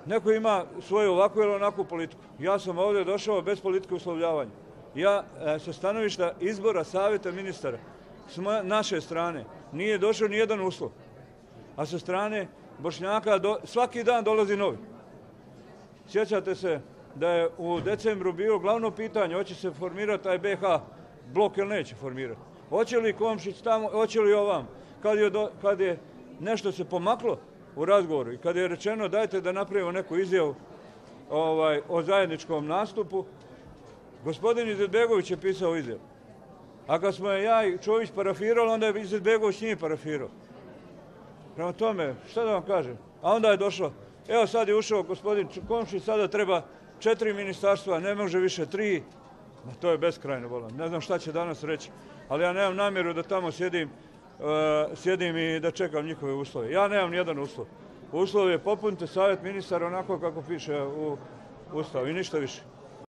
Neko ima svoju ovakvu ili onakvu politiku. Ja sam ovdje došao bez politike uslovljavanja. Ja sa stanovišta izbora savjeta ministara s naše strane nije došao ni jedan uslov. A sa strane Bošnjaka svaki dan dolazi novi. Sjećate se da je u decembru bilo glavno pitanje hoće se formirati taj BH blok ili neće formirati. Hoće li Komšić tamo, hoće li ovam. Kad je nešto se pomaklo u razgovoru i kad je rečeno dajte da napravimo neku izjavu o zajedničkom nastupu, gospodin Izetbegović je pisao izjavu. A kad smo je ja i Čović parafirali, onda je Izetbegović nije parafirao. Prema tome, šta da vam kažem? A onda je došlo, evo sad je ušao gospodin Komšić, sada treba 4 ministarstva, ne može više 3. Ma to je beskrajno bolan. Ne znam šta će danas reći, ali ja nemam namjeru da tamo sjedim i da čekam njihove uslove. Ja nemam nijedan uslov. Uslov je popunite savjet ministara onako kako piše u Ustavu i ništa više.